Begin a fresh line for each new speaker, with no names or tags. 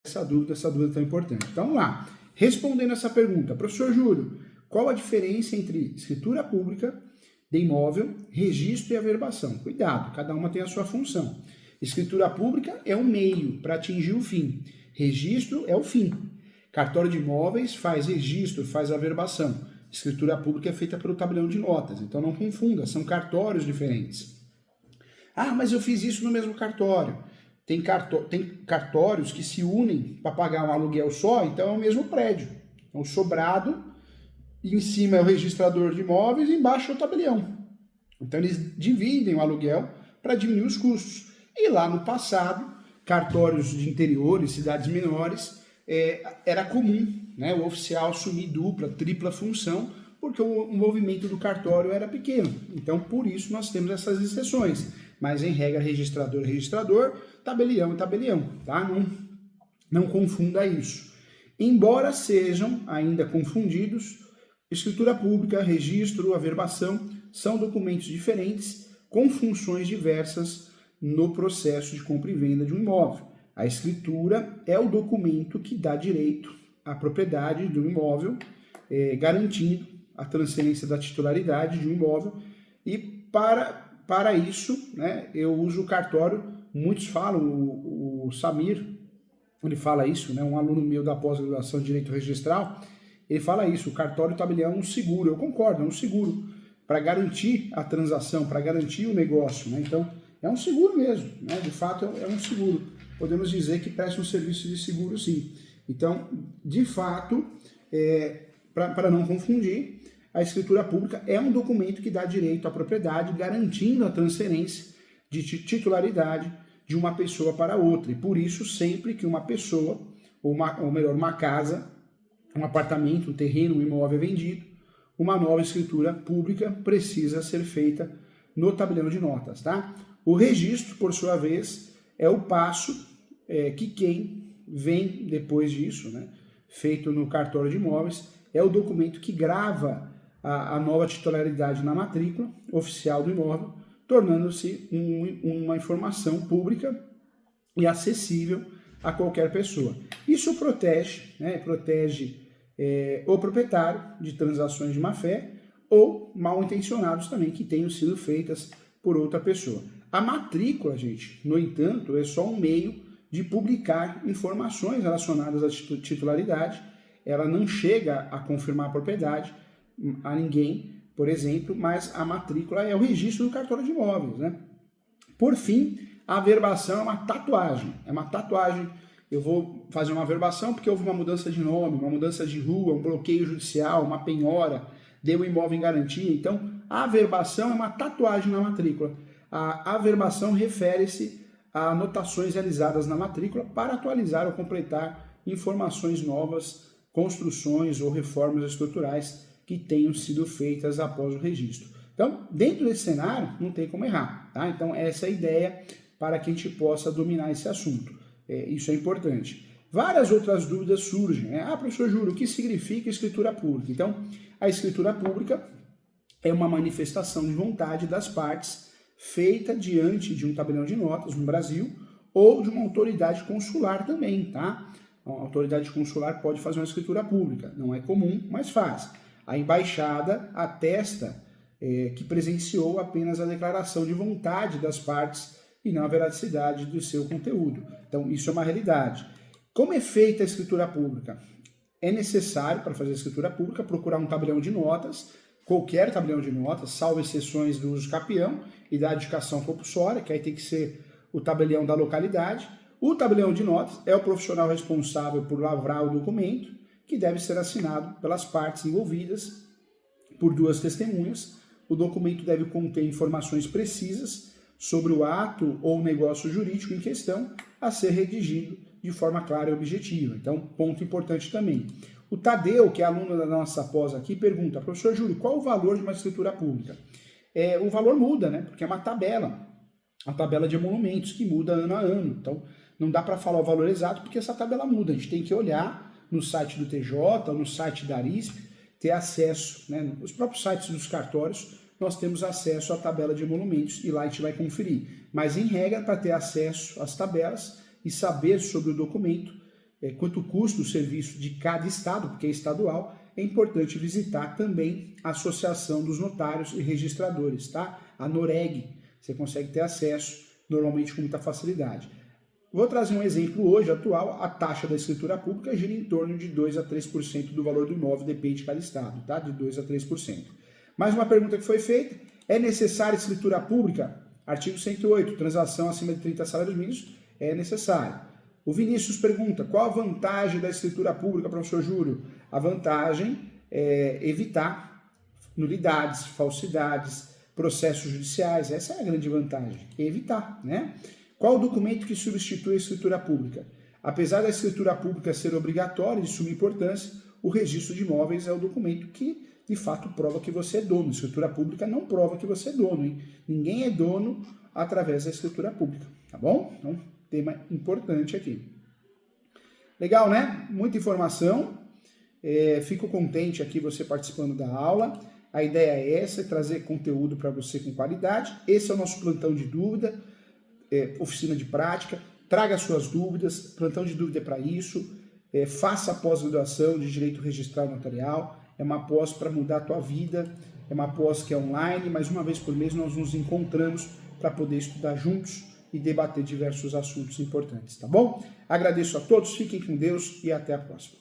essa dúvida tão importante. Então, vamos lá. Respondendo essa pergunta, professor Júlio, qual a diferença entre escritura pública de imóvel, registro e averbação? Cuidado, cada uma tem a sua função. Escritura pública é o meio para atingir o fim. Registro é o fim. Cartório de imóveis faz registro, faz averbação. Escritura pública é feita pelo tabelião de notas. Então não confunda, são cartórios diferentes. Ah, mas eu fiz isso no mesmo cartório. Tem cartórios que se unem para pagar um aluguel só, então é o mesmo prédio. Então, sobrado, em cima é o registrador de imóveis e embaixo é o tabelião. Então eles dividem o aluguel para diminuir os custos. E lá no passado, cartórios de interiores, cidades menores, era comum, né, o oficial assumir dupla, tripla função, porque o movimento do cartório era pequeno. Então, por isso, nós temos essas exceções. Mas, em regra, registrador, registrador, tabelião, tabelião, tá? Não confunda isso. Embora sejam ainda confundidos, escritura pública, registro, averbação, são documentos diferentes com funções diversas no processo de compra e venda de um imóvel. A escritura é o documento que dá direito à propriedade do imóvel, garantindo a transferência da titularidade de um imóvel. E para isso, né, eu uso o cartório. Muitos falam, o Samir, ele fala isso, né, um aluno meu da pós-graduação de Direito Registral, ele fala isso, o cartório tabelião é um seguro. Eu concordo, é um seguro para garantir a transação, para garantir o negócio, né? Então, é um seguro mesmo, né? De fato, é um seguro. Podemos dizer que presta um serviço de seguro, sim. Então, de fato, para não confundir, a escritura pública é um documento que dá direito à propriedade, garantindo a transferência de titularidade de uma pessoa para outra. E por isso, sempre que uma pessoa, ou melhor, uma casa, um apartamento, um terreno, um imóvel é vendido, uma nova escritura pública precisa ser feita no tabelião de notas, tá? O registro, por sua vez, é o passo que quem vem depois disso, né, feito no cartório de imóveis, é o documento que grava a nova titularidade na matrícula oficial do imóvel, tornando-se uma informação pública e acessível a qualquer pessoa. Isso protege, né, o proprietário de transações de má-fé ou mal-intencionados também que tenham sido feitas por outra pessoa. A matrícula, gente, no entanto, é só um meio de publicar informações relacionadas à titularidade. Ela não chega a confirmar a propriedade a ninguém, por exemplo, mas a matrícula é o registro do cartório de imóveis, né? Por fim, a averbação é uma tatuagem. É uma tatuagem. Eu vou fazer uma averbação porque houve uma mudança de nome, uma mudança de rua, um bloqueio judicial, uma penhora, deu o imóvel em garantia. Então, a averbação é uma tatuagem na matrícula. A averbação refere-se a anotações realizadas na matrícula para atualizar ou completar informações novas, construções ou reformas estruturais que tenham sido feitas após o registro. Então, dentro desse cenário, não tem como errar, tá? Então, essa é a ideia para que a gente possa dominar esse assunto. Isso é importante. Várias outras dúvidas surgem, né? Ah, professor Júlio, o que significa escritura pública? Então, a escritura pública é uma manifestação de vontade das partes feita diante de um tabelião de notas no Brasil ou de uma autoridade consular também, tá? A autoridade consular pode fazer uma escritura pública, não é comum, mas faz. A embaixada atesta que presenciou apenas a declaração de vontade das partes e não a veracidade do seu conteúdo. Então, isso é uma realidade. Como é feita a escritura pública? É necessário, para fazer a escritura pública, procurar um tabelião de notas, qualquer tabelião de notas, salvo exceções do uso capião e da adjudicação compulsória, que aí tem que ser o tabelião da localidade. O tabelião de notas é o profissional responsável por lavrar o documento, que deve ser assinado pelas partes envolvidas por duas testemunhas. O documento deve conter informações precisas sobre o ato ou negócio jurídico em questão a ser redigido de forma clara e objetiva. Então, ponto importante também. O Tadeu, que é aluno da nossa pós aqui, pergunta, professor Júlio, qual o valor de uma escritura pública? O valor muda, né? Porque é uma tabela, a tabela de emolumentos, que muda ano a ano. Então, não dá para falar o valor exato, porque essa tabela muda. A gente tem que olhar no site do TJ, no site da Arisp, ter acesso, né? Nos próprios sites dos cartórios, nós temos acesso à tabela de emolumentos e lá a gente vai conferir. Mas, em regra, para ter acesso às tabelas e saber sobre o documento, quanto custa o serviço de cada estado, porque é estadual, é importante visitar também a Associação dos Notários e Registradores, tá? A NOREG, você consegue ter acesso normalmente com muita facilidade. Vou trazer um exemplo hoje, atual, a taxa da escritura pública gira em torno de 2 a 3% do valor do imóvel, depende de cada estado, tá? De 2 a 3%. Mais uma pergunta que foi feita, é necessária escritura pública? Artigo 108, transação acima de 30 salários mínimos, é necessário. O Vinícius pergunta, qual a vantagem da escritura pública, professor Júlio? A vantagem é evitar nulidades, falsidades, processos judiciais, essa é a grande vantagem, é evitar, né? Qual o documento que substitui a escritura pública? Apesar da escritura pública ser obrigatória e de suma importância, o registro de imóveis é o documento que, de fato, prova que você é dono. A escritura pública não prova que você é dono, hein? Ninguém é dono através da escritura pública, tá bom? Então, tema importante aqui. Legal, né? Muita informação. Fico contente aqui você participando da aula. A ideia é essa, trazer conteúdo para você com qualidade. Esse é o nosso plantão de dúvida, oficina de prática. Traga suas dúvidas, plantão de dúvida é para isso. Faça a pós-graduação de Direito Registral Notarial. É uma pós para mudar a tua vida. É uma pós que é online, mas uma vez por mês nós nos encontramos para poder estudar juntos e debater diversos assuntos importantes, tá bom? Agradeço a todos, fiquem com Deus e até a próxima.